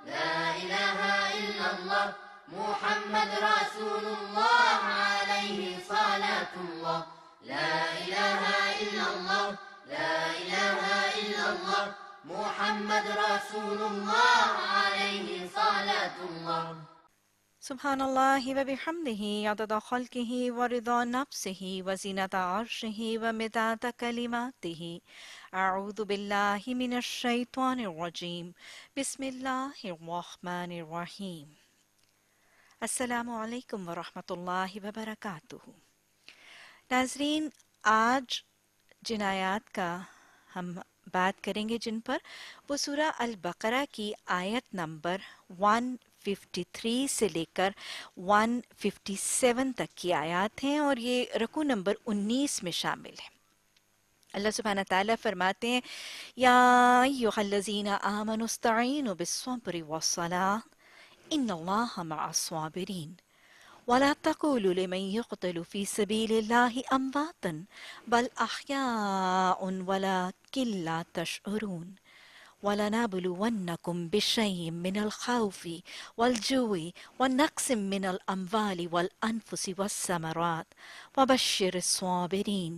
لا إله إلا الله محمد رسول الله عليه صلاة الله لا إله إلا الله لا إله إلا الله محمد رسول الله عليه صلاة الله سبحان الله وبحمده عدد خلقه ورضا نفسه وزنة عرشه ومداد كلماته أعوذ بالله من الشيطان الرجيم بسم الله الرحمن الرحيم السلام علیکم ورحمۃ اللہ وبرکاتہ۔ ناظرین، آج جن آیات کا ہم بات کریں گے جن پر، وہ سورہ البقرہ کی آیت نمبر 153 سے لے کر 157 تک کی آیات ہیں، اور یہ رکوع نمبر 19 میں شامل ہے۔ اللہ سبحانہ تعالیٰ فرماتے ہیں یا ایھا الذین آمنوا استعینوا بالصبر والصلاۃ ان اللہ مع الصابرین ولا تقولوا لمن يقتل في سبيل الله امواتا بل احياء ولكن لا تشعرون وَلَنَبْلُوَنَّكُمْ بِشَيْءٍ مِّنَ الْخَوْفِ وَالْجُوعِ وَنَقْصٍ مِّنَ الْأَمْوَالِ وَالْأَنفُسِ وَالثَّمَرَاتِ وَبَشِّرِ الصَّابِرِينَ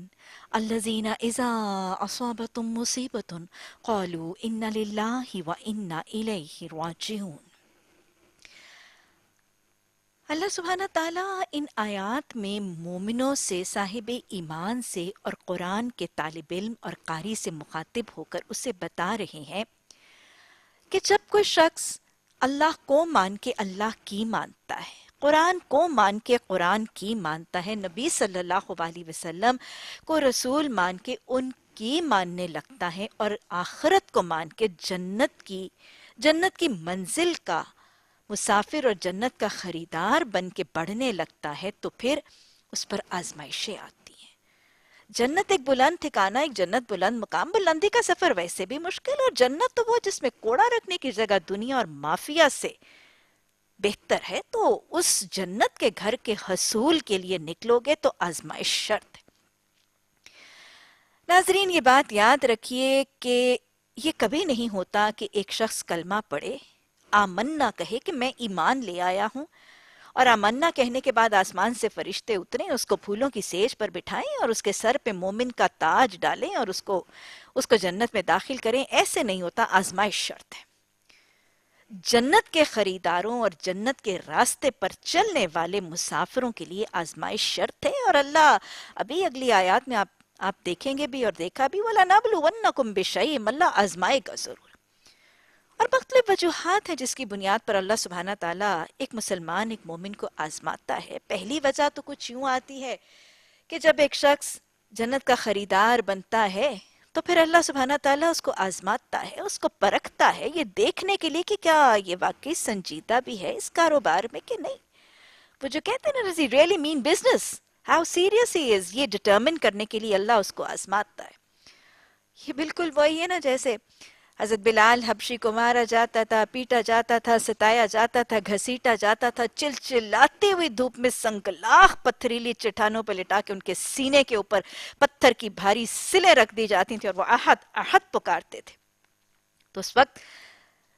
الَّذِينَ إِذَا أَصَابَتْهُمْ مُصِيبَةٌ قَالُوا إِنَّ لِلَّهِ وَإِنَّا إِلَيْهِ راجعون۔ اللہ سبحانہ تعالیٰ ان آیات میں مومنوں سے، صاحب ایمان سے اور قرآن کے طالب علم اور قاری سے مخاطب ہو کر اسے بتا رہے ہیں کہ جب کوئی شخص اللہ کو مان کے اللہ کی مانتا ہے، قرآن کو مان کے قرآن کی مانتا ہے، نبی صلی اللہ علیہ وسلم کو رسول مان کے ان کی ماننے لگتا ہے، اور آخرت کو مان کے جنت کی منزل کا مسافر اور جنت کا خریدار بن کے بڑھنے لگتا ہے، تو پھر اس پر آزمائشیں آتی ہیں۔ جنت ایک بلند ٹھکانہ، ایک جنت بلند مقام، بلندی کا سفر ویسے بھی مشکل، اور جنت تو وہ جس میں کوڑا رکھنے کی جگہ دنیا اور مافیا سے بہتر ہے، تو اس جنت کے گھر کے حصول کے لیے نکلو گے تو آزمائش شرط ہے۔ ناظرین، یہ بات یاد رکھیے کہ یہ کبھی نہیں ہوتا کہ ایک شخص کلمہ پڑھے، آمنا کہے کہ میں ایمان لے آیا ہوں، اور آمنا کہنے کے بعد آسمان سے فرشتے اتریں، اس کو پھولوں کی سیج پر بٹھائیں اور اس کے سر پہ مومن کا تاج ڈالیں اور اس کو جنت میں داخل کریں۔ ایسے نہیں ہوتا، آزمائش شرط ہے۔ جنت کے خریداروں اور جنت کے راستے پر چلنے والے مسافروں کے لیے آزمائش شرط ہے، اور اللہ ابھی اگلی آیات میں آپ دیکھیں گے بھی اور دیکھا بھی، وَلَنَبْلُوَنَّكُمْ بِشَيْءٍ، اللہ آزمائے گا ضرور۔ اور مختلف وجوہات ہیں جس کی بنیاد پر اللہ سبحانہ تعالیٰ ایک مسلمان، ایک مومن کو آزماتا ہے۔ پہلی وجہ تو کچھ یوں آتی ہے کہ جب ایک شخص جنت کا خریدار بنتا ہے تو پھر اللہ سبحانہ تعالیٰ اس کو آزماتا ہے، اس کو پرکھتا ہے، یہ دیکھنے کے لیے کہ کیا یہ واقعی سنجیدہ بھی ہے اس کاروبار میں کہ نہیں۔ وہ جو کہتے ہیں نا does he really mean business? How serious he is؟ یہ ڈٹرمن کرنے کے لیے اللہ اس کو آزماتا ہے۔ یہ بالکل وہی ہے نا جیسے حضرت بلال حبشی کو مارا جاتا تھا، پیٹا جاتا تھا، ستایا جاتا تھا، گھسیٹا جاتا تھا، چلچلاتی ہوئی دھوپ میں سنگلاخ پتھریلی چٹانوں پہ لٹا کے ان کے سینے کے اوپر پتھر کی بھاری سلیں رکھ دی جاتی تھیں اور وہ احد احد پکارتے تھے۔ تو اس وقت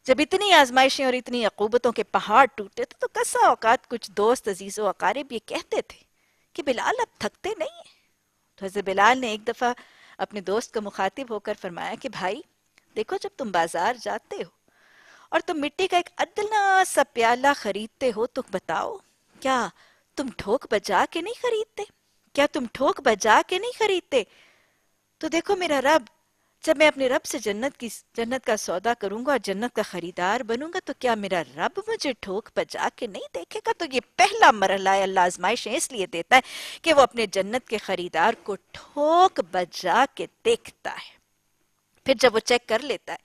جب اتنی آزمائشیں اور اتنی عقوبتوں کے پہاڑ ٹوٹے تھے تو کسا اوقات کچھ دوست، عزیز و اقارب یہ کہتے تھے کہ بلال اب تھکتے نہیں ہیں۔ تو حضرت بلال نے ایک دفعہ اپنے دوست کو مخاطب ہو کر فرمایا کہ بھائی دیکھو، جب تم بازار جاتے ہو اور تم مٹی کا ایک ادنا سا پیالہ خریدتے ہو تو بتاؤ، کیا تم ٹھوک بجا کے نہیں خریدتے؟ تو دیکھو میرا رب، جب میں اپنے رب سے جنت کا سودا کروں گا اور جنت کا خریدار بنوں گا تو کیا میرا رب مجھے ٹھوک بجا کے نہیں دیکھے گا؟ تو یہ پہلا مرحلہ ہے، اللہ آزمائشیں اس لیے دیتا ہے کہ وہ اپنے جنت کے خریدار کو ٹھوک بجا کے دیکھتا ہے۔ پھر جب وہ چیک کر لیتا ہے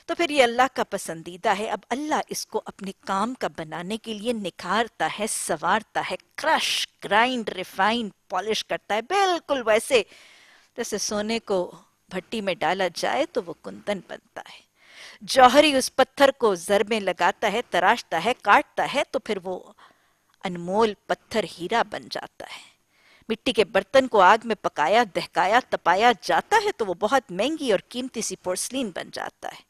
تو پھر یہ اللہ کا پسندیدہ ہے، اب اللہ اس کو اپنے کام کا بنانے کے لیے نکھارتا ہے، سوارتا ہے، کرش، گرائنڈ، ریفائن، پالش کرتا ہے، بالکل ویسے جیسے سونے کو بھٹی میں ڈالا جائے تو وہ کندن بنتا ہے۔ جوہری اس پتھر کو ضربیں لگاتا ہے، تراشتا ہے، کاٹتا ہے تو پھر وہ انمول پتھر ہیرا بن جاتا ہے۔ مٹی کے برتن کو آگ میں پکایا، دہکایا، تپایا جاتا ہے تو وہ بہت مہنگی اور قیمتی سی پورسلین بن جاتا ہے۔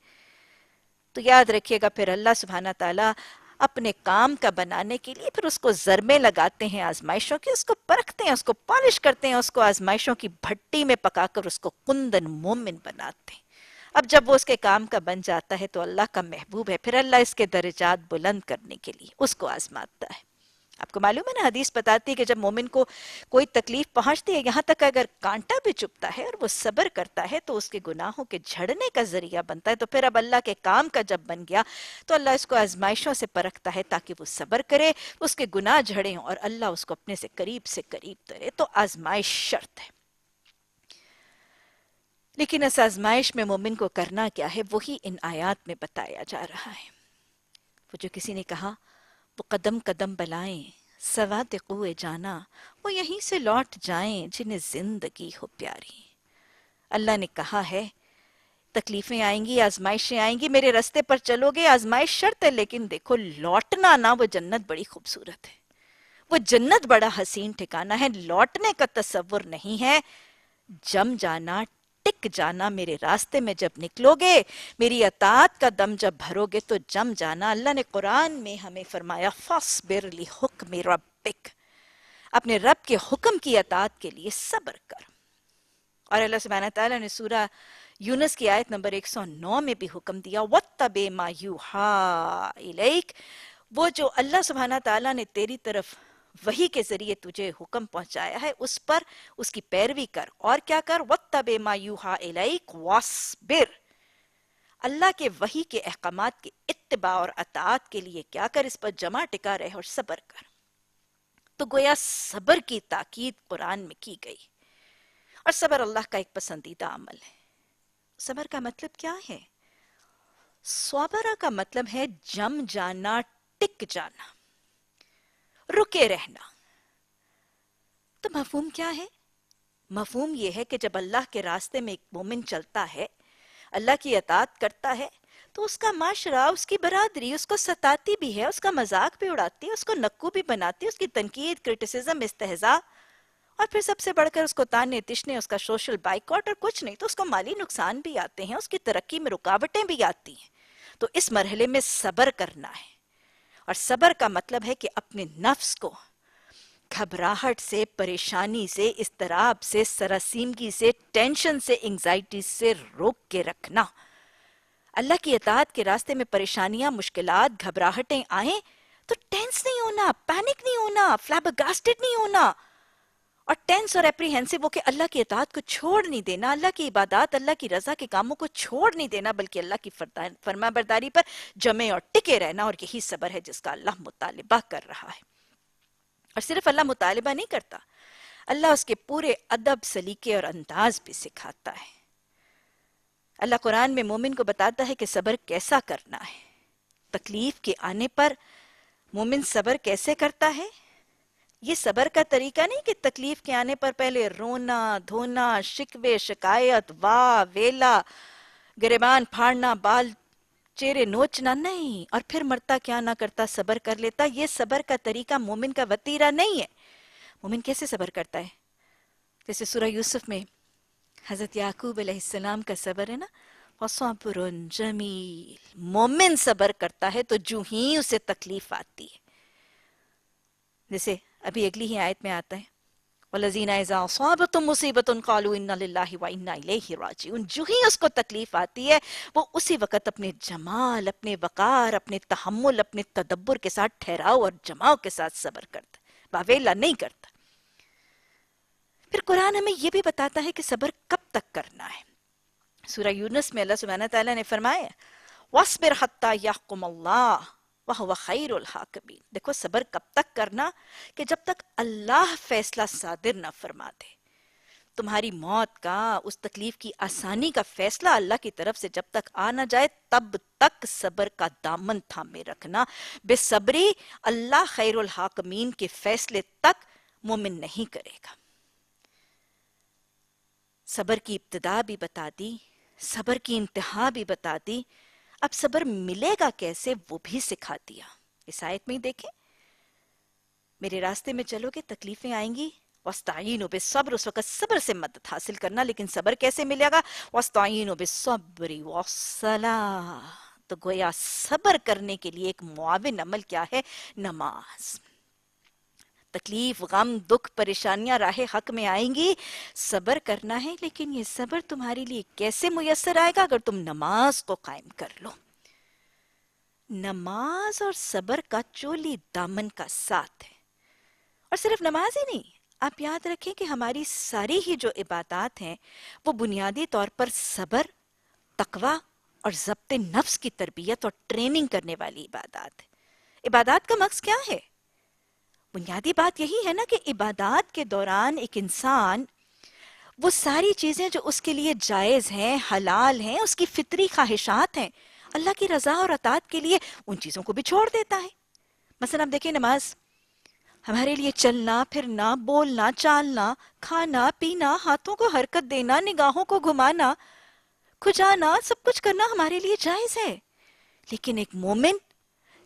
تو یاد رکھیے گا پھر اللہ سبحانہ تعالیٰ اپنے کام کا بنانے کے لیے پھر اس کو ضربیں لگاتے ہیں آزمائشوں کی، اس کو پرکھتے ہیں، اس کو پالش کرتے ہیں، اس کو آزمائشوں کی بھٹی میں پکا کر اس کو کندن مومن بناتے ہیں۔ اب جب وہ اس کے کام کا بن جاتا ہے تو اللہ کا محبوب ہے، پھر اللہ اس کے درجات بلند کرنے کے لیے اس کو آزماتا ہے۔ آپ کو معلوم ہے نا، حدیث بتاتی ہے کہ جب مومن کو کوئی تکلیف پہنچتی ہے، یہاں تک اگر کانٹا بھی چبھتا ہے اور وہ صبر کرتا ہے تو اس کے گناہوں کے جھڑنے کا ذریعہ بنتا ہے، تو پھر اب اللہ کے کام کا جب بن گیا تو اللہ اس کو آزمائشوں سے پرکھتا ہے تاکہ وہ صبر کرے، اس کے گناہ جھڑیں اور اللہ اس کو اپنے سے قریب کرے۔ تو آزمائش شرط ہے، لیکن اس آزمائش میں مومن کو کرنا کیا ہے وہی ان آیات میں بتایا جا رہا ہے۔ وہ جو کسی نے کہا وہ قدم قدم بلائیں سواد قوے جانا، وہ یہیں سے لوٹ جائیں جنہیں زندگی ہو پیاری۔ اللہ نے کہا ہے تکلیفیں آئیں گی، آزمائشیں آئیں گی، میرے رستے پر چلو گے، آزمائش شرط ہے، لیکن دیکھو لوٹنا نا، وہ جنت بڑی خوبصورت ہے، وہ جنت بڑا حسین ٹھکانہ ہے، لوٹنے کا تصور نہیں ہے، جم جانا، ٹک جانا، میرے راستے میں جب نکلو گے، میری اطاعت کا دم جب بھرو گے تو جم جانا۔ اللہ نے قرآن میں ہمیں فرمایا فَاصْبِرْ لِحُکْمِ رَبِّکَ، اپنے رب کے حکم کی اطاعت کے لیے صبر کر۔ اور اللہ سبحانہ تعالیٰ نے سورہ یونس کی آیت نمبر 109 میں بھی حکم دیا وَاتَّبِعْ مَا يُوحَىٰ إِلَيْكَ، وہ جو اللہ سبحانہ تعالیٰ نے تیری طرف وحی کے ذریعے تجھے حکم پہنچایا ہے اس پر اس کی پیروی کر، اور کیا کر وَاتَّبِعْ مَا يُوحَىٰ إِلَيْكَ وَاصْبِرْ، اللہ کے وحی کے احکامات کی اتباع اور اطاعت کے لیے کیا کر، اس پر جمع ٹکا رہے اور صبر کر۔ تو گویا صبر کی تاکید قرآن میں کی گئی، اور صبر اللہ کا ایک پسندیدہ عمل ہے۔ صبر کا مطلب کیا ہے؟ صبر کا مطلب ہے جم جانا، ٹک جانا، رکے رہنا۔ تو مفہوم کیا ہے؟ مفہوم یہ ہے کہ جب اللہ کے راستے میں ایک مومن چلتا ہے، اللہ کی اطاعت کرتا ہے، تو اس کا معاشرہ، اس کی برادری اس کو ستاتی بھی ہے، اس کا مذاق بھی اڑاتی ہے، اس کو نکو بھی بناتی ہے، اس کی تنقید، کرٹیسزم، استہزاء، اور پھر سب سے بڑھ کر اس کو تانے تشنے، اس کا سوشل بائیکاٹ، اور کچھ نہیں تو اس کو مالی نقصان بھی آتے ہیں، اس کی ترقی میں رکاوٹیں بھی آتی ہیں۔ تو اس مرحلے میں صبر کرنا ہے، اور صبر کا مطلب ہے کہ اپنے نفس کو گھبراہٹ سے، پریشانی سے، اضطراب سے، سراسیمگی سے، ٹینشن سے، انگزائٹی سے روک کے رکھنا۔ اللہ کی اطاعت کے راستے میں پریشانیاں، مشکلات، گھبراہٹیں آئیں تو ٹینس نہیں ہونا، پینک نہیں ہونا، فلیبرگاسٹڈ نہیں ہونا، اور ٹینس اور اپریہنسو ہو کہ اللہ کی اطاعت کو چھوڑ نہیں دینا، اللہ کی عبادات، اللہ کی رضا کے کاموں کو چھوڑ نہیں دینا، بلکہ اللہ کی فرما برداری پر جمے اور ٹکے رہنا، اور یہی صبر ہے جس کا اللہ مطالبہ کر رہا ہے۔ اور صرف اللہ مطالبہ نہیں کرتا، اللہ اس کے پورے ادب، سلیقے اور انداز بھی سکھاتا ہے۔ اللہ قرآن میں مومن کو بتاتا ہے کہ صبر کیسا کرنا ہے۔ تکلیف کے آنے پر مومن صبر کیسے کرتا ہے؟ یہ صبر کا طریقہ نہیں کہ تکلیف کے آنے پر پہلے رونا دھونا، شکوے شکایت، واہ ویلا، گریبان پھاڑنا، بال چہرے نوچنا، نہیں، اور پھر مرتا کیا نہ کرتا صبر کر لیتا۔ یہ صبر کا طریقہ مومن کا وتیرہ نہیں ہے۔ مومن کیسے صبر کرتا ہے؟ جیسے سورہ یوسف میں حضرت یعقوب علیہ السلام کا صبر ہے نا، وَصَبْرٌ جَمِيلٌ، مومن صبر کرتا ہے تو جو ہی اسے تکلیف آتی ہے، جیسے ابھی اگلی ہی آیت میں آتا ہے وَالَّذِينَ إِذَا أَصَابَتْهُمْ مُصِيبَةٌ قَالُوا إِنَّا لِلَّهِ وَإِنَّا إِلَيْهِ رَاجِعُونَ، جو ہی اس کو تکلیف آتی ہے وہ اسی وقت اپنے جمال، اپنے وقار، اپنے تحمل، اپنے تدبر کے ساتھ، ٹھہراؤ اور جماؤ کے ساتھ صبر کرتا ہے، باویلا نہیں کرتا۔ پھر قرآن ہمیں یہ بھی بتاتا ہے کہ صبر کب تک کرنا ہے۔ سورہ یونس میں اللہ سبحانہ تعالیٰ نے فرمایا وَاصْبِرْ حَتَّى يَحْكُمَ اللَّهُ وَهُوَ خَيْرُ الْحَاكِمِينَ، دیکھو صبر کب تک کرنا کہ جب تک اللہ فیصلہ صادر نہ فرما دے۔ تمہاری موت کا، اس تکلیف کی آسانی کا فیصلہ اللہ کی طرف سے جب تک آ نہ جائے تب تک صبر کا دامن تھامے رکھنا۔ بے صبری اللہ خیر الحاکمین کے فیصلے تک مومن نہیں کرے گا۔ صبر کی ابتدا بھی بتا دی، صبر کی انتہا بھی بتا دی، اب صبر ملے گا کیسے وہ بھی سکھا دیا۔ اس آیت میں ہی دیکھیں، میرے راستے میں چلو گے تکلیفیں آئیں گی، وَاسْتَعِينُوا بِالصَّبْرِ، اس وقت صبر سے مدد حاصل کرنا، لیکن صبر کیسے ملے گا؟ وَاسْتَعِينُوا بِالصَّبْرِ وَالصَّلَاةِ، تو گویا صبر کرنے کے لیے ایک معاون عمل کیا ہے؟ نماز. تکلیف، غم، دکھ، پریشانیاں راہ حق میں آئیں گی، صبر کرنا ہے، لیکن یہ صبر تمہارے لیے کیسے میسر آئے گا؟ اگر تم نماز کو قائم کر لو. نماز اور صبر کا چولی دامن کا ساتھ ہے. اور صرف نماز ہی نہیں، آپ یاد رکھیں کہ ہماری ساری ہی جو عبادات ہیں وہ بنیادی طور پر صبر، تقوی اور ضبط نفس کی تربیت اور ٹریننگ کرنے والی عبادات ہے. عبادات کا مقصد کیا ہے؟ بنیادی بات یہی ہے نا کہ عبادات کے دوران ایک انسان وہ ساری چیزیں جو اس کے لیے جائز ہیں، حلال ہیں، اس کی فطری خواہشات ہیں، اللہ کی رضا اور اطاعت کے لیے ان چیزوں کو بھی چھوڑ دیتا ہے. مثلا آپ دیکھیں نماز ہمارے لیے چلنا پھرنا، بولنا چالنا، کھانا پینا، ہاتھوں کو حرکت دینا، نگاہوں کو گھمانا، کھجانا، سب کچھ کرنا ہمارے لیے جائز ہے. لیکن ایک مومن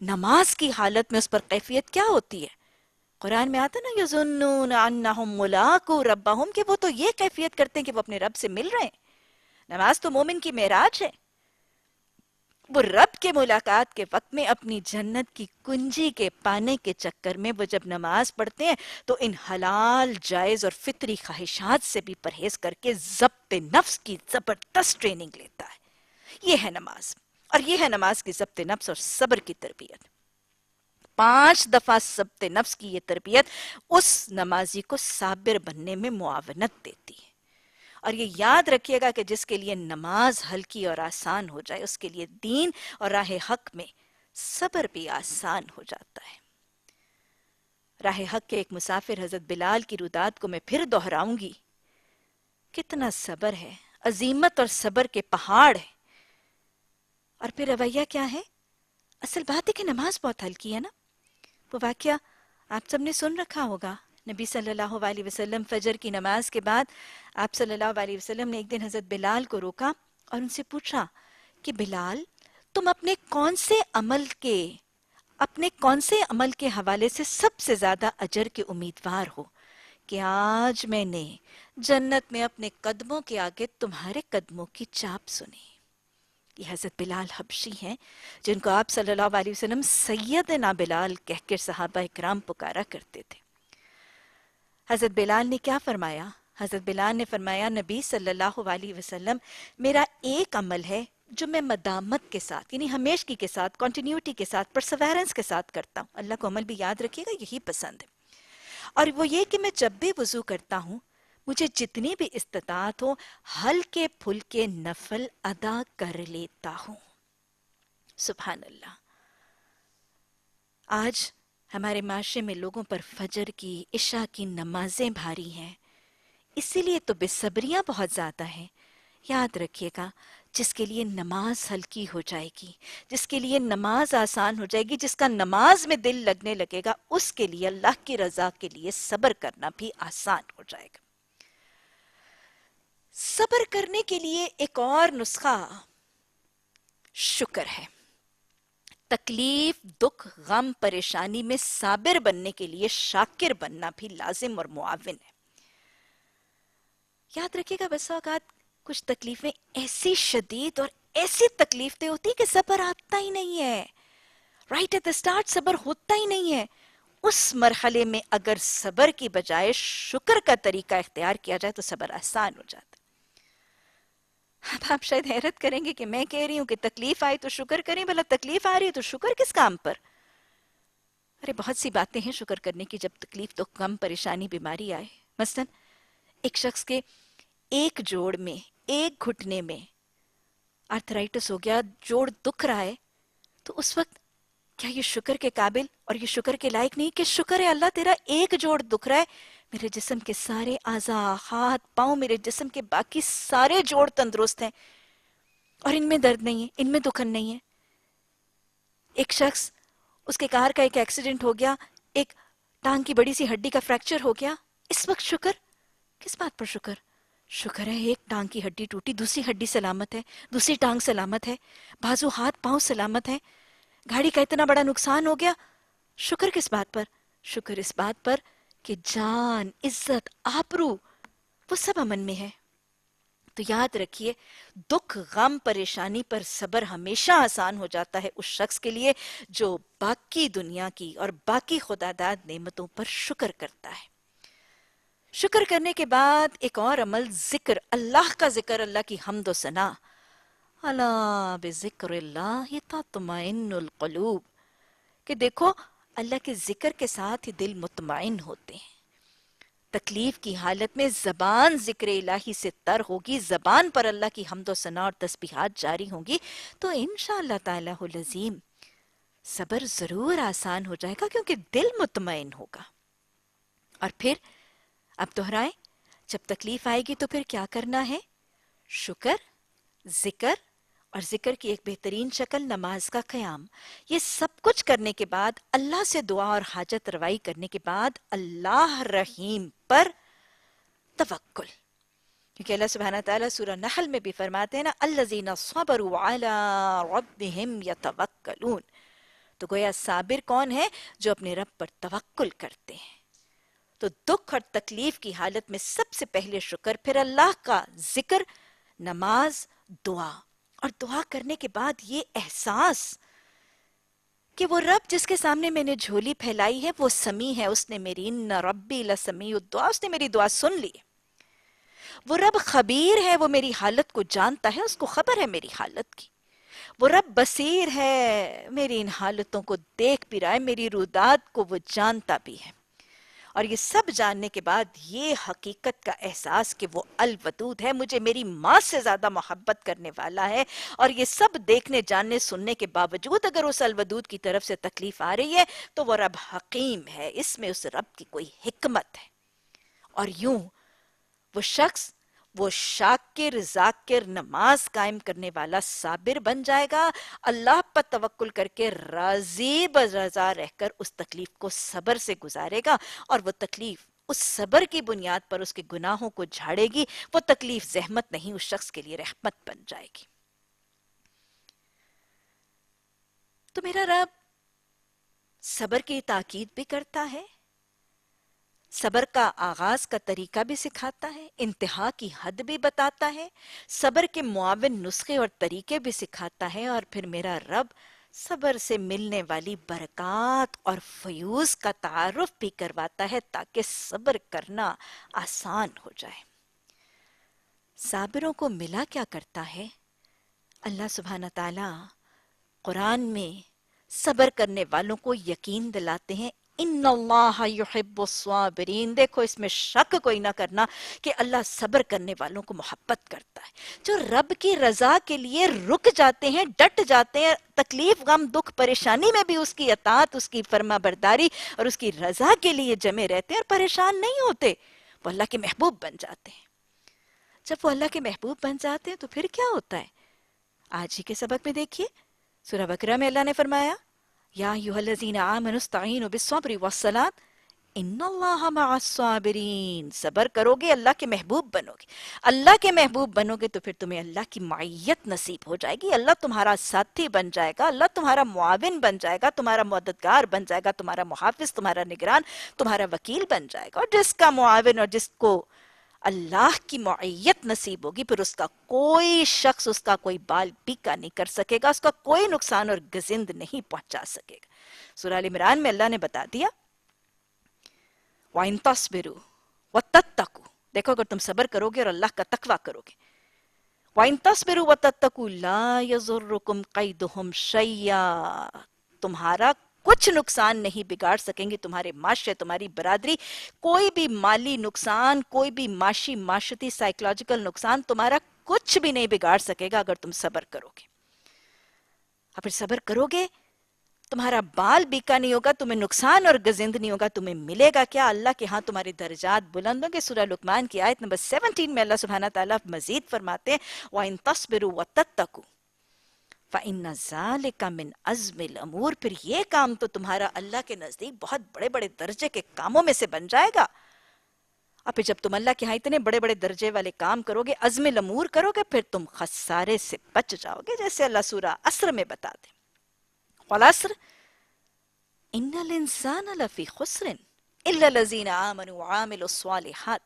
نماز کی حالت میں اس پر کیفیت کیا ہوتی ہے؟ قرآن میں آتا نا یظنون انہم ملاقو ربہم، کہ وہ تو یہ کیفیت کرتے ہیں کہ وہ اپنے رب سے مل رہے ہیں. نماز تو مومن کی معراج ہے. وہ رب کے ملاقات کے وقت میں اپنی جنت کی کنجی کے پانے کے چکر میں وہ جب نماز پڑھتے ہیں تو ان حلال جائز اور فطری خواہشات سے بھی پرہیز کر کے ضبط نفس کی زبردست ٹریننگ لیتا ہے. یہ ہے نماز، اور یہ ہے نماز کی ضبط نفس اور صبر کی تربیت. 5 دفعہ ضبط نفس کی یہ تربیت اس نمازی کو صابر بننے میں معاونت دیتی ہے. اور یہ یاد رکھیے گا کہ جس کے لیے نماز ہلکی اور آسان ہو جائے اس کے لیے دین اور راہ حق میں صبر بھی آسان ہو جاتا ہے. راہ حق کے ایک مسافر حضرت بلال کی رودات کو میں پھر دہراؤں گی. کتنا صبر ہے، عزیمت اور صبر کے پہاڑ ہے. اور پھر رویہ کیا ہے؟ اصل بات ہے کہ نماز بہت ہلکی ہے نا. وہ واقعہ آپ سب نے سن رکھا ہوگا. نبی صلی اللہ علیہ وسلم فجر کی نماز کے بعد آپ صلی اللہ علیہ وسلم نے ایک دن حضرت بلال کو روکا اور ان سے پوچھا کہ بلال، تم اپنے کون سے عمل کے حوالے سے سب سے زیادہ اجر کے امیدوار ہو کہ آج میں نے جنت میں اپنے قدموں کے آگے تمہارے قدموں کی چاپ سنی. یہ حضرت بلال حبشی ہیں جن کو آپ صلی اللہ علیہ وسلم سیدنا بلال کہہ کر صحابہ اکرام پکارا کرتے تھے. حضرت بلال نے کیا فرمایا؟ حضرت بلال نے فرمایا نبی صلی اللہ علیہ وسلم، میرا ایک عمل ہے جو میں مدامت کے ساتھ یعنی ہمیشگی کے ساتھ، کنٹینیوٹی کے ساتھ، پرسویرنس کے ساتھ کرتا ہوں. اللہ کو عمل بھی یاد رکھیے گا، یہی پسند ہے. اور وہ یہ کہ میں جب بھی وضو کرتا ہوں مجھے جتنی بھی استطاعت ہو ہلکے پھلکے نفل ادا کر لیتا ہوں. سبحان اللہ. آج ہمارے معاشرے میں لوگوں پر فجر کی، عشاء کی نمازیں بھاری ہیں، اسی لیے تو بے صبریاں بہت زیادہ ہیں. یاد رکھیے گا، جس کے لیے نماز ہلکی ہو جائے گی، جس کے لیے نماز آسان ہو جائے گی، جس کا نماز میں دل لگنے لگے گا، اس کے لیے اللہ کی رضا کے لیے صبر کرنا بھی آسان ہو جائے گا. صبر کرنے کے لیے ایک اور نسخہ شکر ہے. تکلیف، دکھ، غم، پریشانی میں صابر بننے کے لیے شاکر بننا بھی لازم اور معاون ہے. یاد رکھیے گا بس اوقات کچھ تکلیفیں ایسی شدید اور ایسی تکلیف ہوتی کہ صبر آتا ہی نہیں ہے. رائٹ ایٹ دا اسٹارٹ صبر ہوتا ہی نہیں ہے. اس مرحلے میں اگر صبر کی بجائے شکر کا طریقہ اختیار کیا جائے تو صبر آسان ہو جاتا. اب آپ شاید حیرت کریں گے کہ میں کہہ رہی ہوں کہ تکلیف آئی تو شکر کریں، بھلا تکلیف آ رہی ہے تو شکر کس کام پر؟ ارے بہت سی باتیں ہیں شکر کرنے کی جب تکلیف تو غم، پریشانی، بیماری آئے. مثلا ایک شخص کے ایک جوڑ میں، ایک گھٹنے میں آرتھرائٹس ہو گیا، جوڑ دکھ رہا ہے، تو اس وقت کیا یہ شکر کے قابل اور یہ شکر کے لائق نہیں کہ شکر ہے اللہ تیرا ایک جوڑ دکھ رہا ہے، میرے جسم کے سارے اعضاء، ہاتھ پاؤں، میرے جسم کے باقی سارے جوڑ تندرست ہیں اور ان میں درد نہیں ہے، ان میں دکھن نہیں ہے. ایک شخص، اس کے کار کا ایک ایکسیڈنٹ ہو گیا، ایک ٹانگ کی بڑی سی ہڈی کا فریکچر ہو گیا، اس وقت شکر کس بات پر؟ شکر ہے ایک ٹانگ کی ہڈی ٹوٹی، دوسری ہڈی سلامت ہے، دوسری ٹانگ سلامت ہے، بازو ہاتھ پاؤں سلامت ہے، گاڑی کا اتنا بڑا نقصان ہو گیا. شکر کس بات پر؟ شکر اس بات پر کہ جان، عزت، آبرو وہ سب امن میں ہے. تو یاد رکھیے دکھ غم پریشانی پر صبر ہمیشہ آسان ہو جاتا ہے اس شخص کے لیے جو باقی دنیا کی اور باقی خداداد نعمتوں پر شکر کرتا ہے. شکر کرنے کے بعد ایک اور عمل ذکر، اللہ کا ذکر، اللہ کی حمد و ثنا. الا بذکر اللہ تطمئن القلوب، کہ دیکھو اللہ کے ذکر کے ساتھ ہی دل مطمئن ہوتے ہیں. تکلیف کی حالت میں زبان ذکر الہی سے تر ہوگی، زبان پر اللہ کی حمد و ثنا اور تسبیحات جاری ہوں گی، تو انشاءاللہ تعالی العظیم صبر ضرور آسان ہو جائے گا، کیونکہ دل مطمئن ہوگا. اور پھر اب دہرائیں، جب تکلیف آئے گی تو پھر کیا کرنا ہے؟ شکر، ذکر، اور ذکر کی ایک بہترین شکل نماز کا قیام. یہ سب کچھ کرنے کے بعد، اللہ سے دعا اور حاجت روائی کرنے کے بعد، اللہ رحیم پر توکل. کیونکہ اللہ سبحانہ تعالیٰ سورہ نحل میں بھی فرماتے ہیں نا، الذین صبروا علی ربہم یتوکلون. تو گویا صابر کون ہے؟ جو اپنے رب پر توکل کرتے ہیں. تو دکھ اور تکلیف کی حالت میں سب سے پہلے شکر، پھر اللہ کا ذکر، نماز، دعا. اور دعا کرنے کے بعد یہ احساس کہ وہ رب جس کے سامنے میں نے جھولی پھیلائی ہے وہ سمیع ہے، اس نے میری ان ربی لسمیع الدعا، اس نے میری دعا سن لی. وہ رب خبیر ہے، وہ میری حالت کو جانتا ہے، اس کو خبر ہے میری حالت کی. وہ رب بصیر ہے، میری ان حالتوں کو دیکھ بھی رہا ہے، میری رودات کو وہ جانتا بھی ہے. اور یہ سب جاننے کے بعد یہ حقیقت کا احساس کہ وہ الودود ہے، مجھے میری ماں سے زیادہ محبت کرنے والا ہے، اور یہ سب دیکھنے جاننے سننے کے باوجود اگر اس الودود کی طرف سے تکلیف آ رہی ہے تو وہ رب حکیم ہے، اس میں اس رب کی کوئی حکمت ہے. اور یوں وہ شخص، وہ شاکر، ذاکر، نماز قائم کرنے والا صابر بن جائے گا، اللہ پر توکل کر کے راضی برضا رہ کر اس تکلیف کو صبر سے گزارے گا، اور وہ تکلیف اس صبر کی بنیاد پر اس کے گناہوں کو جھاڑے گی. وہ تکلیف زحمت نہیں، اس شخص کے لیے رحمت بن جائے گی. تو میرا رب صبر کی تاکید بھی کرتا ہے، صبر کا آغاز کا طریقہ بھی سکھاتا ہے، انتہا کی حد بھی بتاتا ہے، صبر کے معاون نسخے اور طریقے بھی سکھاتا ہے. اور پھر میرا رب صبر سے ملنے والی برکات اور فیوز کا تعارف بھی کرواتا ہے تاکہ صبر کرنا آسان ہو جائے. صابروں کو ملا کیا کرتا ہے؟ اللہ سبحانہ تعالی قرآن میں صبر کرنے والوں کو یقین دلاتے ہیں، ان اللہ یحب الصابرین. دیکھو اس میں شک کوئی نہ کرنا کہ اللہ صبر کرنے والوں کو محبت کرتا ہے، جو رب کی رضا کے لیے رک جاتے ہیں، ڈٹ جاتے ہیں، تکلیف، غم، دکھ، پریشانی میں بھی اس کی اطاعت، اس کی فرما برداری اور اس کی رضا کے لیے جمے رہتے ہیں اور پریشان نہیں ہوتے. وہ اللہ کے محبوب بن جاتے ہیں. جب وہ اللہ کے محبوب بن جاتے ہیں تو پھر کیا ہوتا ہے؟ آج ہی کے سبق میں دیکھیے، سورہ بقرہ میں اللہ نے فرمایا، یا ایھا الذین آمنوا استعینوا بالصبر والصلاۃ ان اللہ مع الصابرین. صبر کرو گے اللہ کے محبوب بنو گے. اللہ کے محبوب بنو گے تو پھر تمہیں اللہ کی معیت نصیب ہو جائے گی، اللہ تمہارا ساتھی بن جائے گا، اللہ تمہارا معاون بن جائے گا، تمہارا مددگار بن جائے گا، تمہارا محافظ، تمہارا نگران، تمہارا وکیل بن جائے گا. اور جس کا معاون اور جس کو اللہ کی معیت نصیب ہوگی، پھر اس کا کوئی شخص اس کا کوئی بال بیکا نہیں کر سکے گا، اس کا کوئی نقصان اور گزند نہیں پہنچا سکے گا. سورہ ال عمران میں اللہ نے بتا دیا، وَإِن تَصْبِرُوا وَتَتَّقُوا. دیکھو اگر تم صبر کرو گے اور اللہ کا تقوی کرو گے، وَإِن تَصْبِرُوا وَتَتَّقُوا لَا يَضُرُّكُمْ قَيْدُهُمْ شَيْئًا. تمہارا کچھ نقصان نہیں بگاڑ سکیں گے، تمہارے معاشرے، تمہاری برادری، کوئی بھی مالی نقصان، کوئی بھی معاشی، معاشرتی، سائیکولوجیکل نقصان تمہارا کچھ بھی نہیں بگاڑ سکے گا اگر تم صبر کرو گے. اور پھر صبر کرو گے، تمہارا بال بیکا نہیں ہوگا، تمہیں نقصان اور گزند نہیں ہوگا. تمہیں ملے گا کیا؟ اللہ کے ہاں تمہارے درجات بلند ہوں گے. سورہ لقمان کی آیت نمبر 17 میں اللہ سبحانہ تعالیٰ مزید فرماتے ہیں، وَإِن تَصْبِرُوا وَتَتَّقُوا فَإِنَّ ذَلِكَ مِنْ عَزْمِ الْأُمُورِ. پھر یہ کام تو تمہارا اللہ کے نزدیک بہت بڑے بڑے درجے کے کاموں میں سے بن جائے گا. اور پھر جب تم اللہ کے ہاں اتنے بڑے بڑے درجے والے کام کرو گے، عزم الامور کرو گے، پھر تم خسارے سے بچ جاؤ گے، جیسے اللہ سورہ عصر میں بتا دے، وَالْعَصْرِ إِنَّ الْإِنسَانَ لَفِي خُسْرٍ إِلَّا الَّذِينَ آمَنُوا وَعَمِلُوا الصَّالِحَاتِ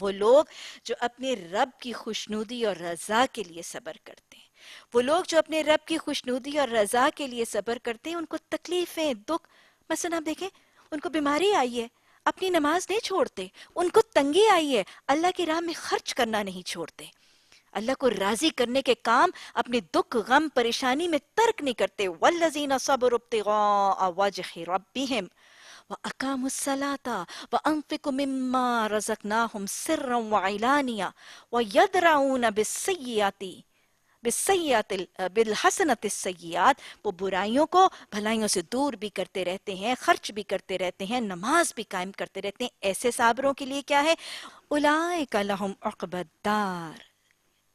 وہ لوگ جو اپنے رب کی خوشنودی اور رضا کے لیے صبر کرتے ہیں، وہ لوگ جو اپنے رب کی خوشنودی اور رضا کے لیے صبر کرتے ہیں، ان کو تکلیفیں، دکھ، مثلا آپ دیکھیں ان کو بیماری آئی ہے، اپنی نماز نہیں چھوڑتے، ان کو تنگی آئی ہے، اللہ کی راہ میں خرچ کرنا نہیں چھوڑتے، اللہ کو راضی کرنے کے کام اپنے دکھ، غم، پریشانی میں ترک نہیں کرتے۔ والذین صبروا ابتغاء وجہ ربہم وَأَقَامُوا الصَّلَاةَ وَأَنفِقُوا مِمَّا رَزَقْنَاهُمْ سِرًّا وَعِلَانِيَةً وَيَدْرَؤُونَ بالحسنۃ السیئات، وہ برائیوں کو بھلائیوں سے دور بھی کرتے رہتے ہیں، خرچ بھی کرتے رہتے ہیں، نماز بھی قائم کرتے رہتے ہیں۔ ایسے صابروں کے لیے کیا ہے؟ اولئک لہم عقبی الدار،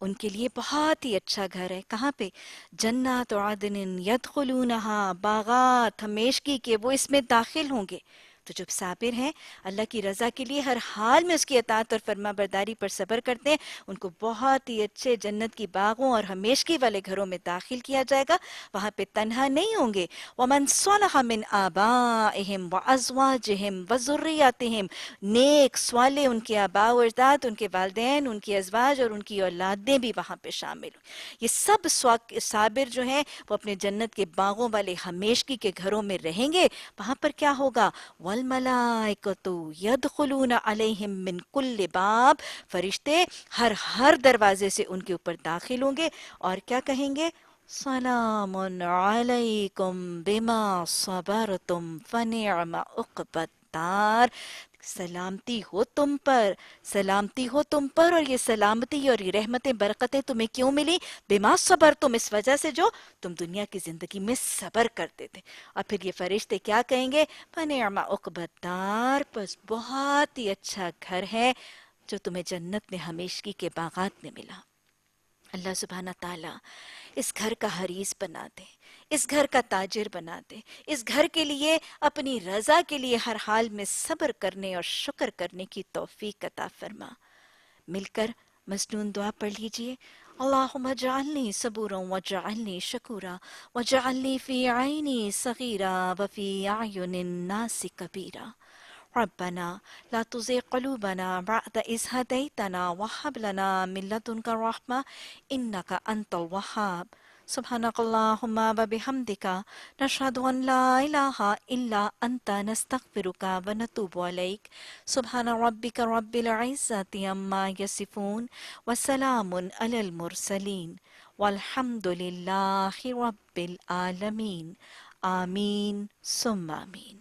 ان کے لیے بہت ہی اچھا گھر ہے۔ کہاں پہ؟ جنات عدن یدخلونہا، باغات ہمیشگی کے، وہ اس میں داخل ہوں گے۔ تو جو صابر ہیں، اللہ کی رضا کے لیے ہر حال میں اس کی اطاعت اور فرما برداری پر صبر کرتے ہیں، ان کو بہت ہی اچھے جنت کی باغوں اور ہمیشگی والے گھروں میں داخل کیا جائے گا، وہاں پہ تنہا نہیں ہوں گے۔ وَمَن صَلَحَ مِنْ آبَائِهِمْ وَأَزْوَاجِهِمْ وَذُرِّيَّاتِهِمْ، نیک صالح ان کے آباء و اجداد، ان کے والدین، ان کی ازواج اور ان کی اولادیں بھی وہاں پہ شامل ہوں۔ یہ سب صابر جو ہیں وہ اپنے جنت کے باغوں والے ہمیشگی کے گھروں میں رہیں گے۔ وہاں پر کیا ہوگا؟ والملائکۃ یدخلون علیہم من کل باب، فرشتے ہر دروازے سے ان کے اوپر داخل ہوں گے اور کیا کہیں گے؟ سلام علیکم بما صبرتم فنعم عقبی الدار، سلامتی ہو تم پر، سلامتی ہو تم پر، اور یہ سلامتی اور یہ رحمتیں، برکتیں تمہیں کیوں ملی؟ بما صبر، تم اس وجہ سے جو تم دنیا کی زندگی میں صبر کرتے تھے۔ اور پھر یہ فرشتے کیا کہیں گے؟ فنعم عقبی الدار، بس بہت ہی اچھا گھر ہے جو تمہیں جنت میں ہمیشگی کے باغات میں ملا۔ اللہ سبحانہ تعالیٰ اس گھر کا حریص بنا دے، اس گھر کا تاجر بنا دے، اس گھر کے لیے، اپنی رضا کے لیے ہر حال میں صبر کرنے اور شکر کرنے کی توفیق عطا فرما۔ مل کر مسنون دعا پڑھ لیجئے۔ اللہم اجعلنی صبورا واجعلنی شکورا واجعلنی فی عینی صغیرا وفی اعین الناس کبیرا۔ ربنا لا تزغ قلوبنا بعد إذ هديتنا وهب لنا من لدنك رحمة إنك أنت الوهاب۔ سبحانك اللهم وبحمدك نشهد أن لا إله إلا أنت نستغفرك ونتوب إليك۔ سبحان ربك رب العزة عما يصفون وسلام على المرسلين والحمد لله رب العالمين۔ آمین ثم آمین۔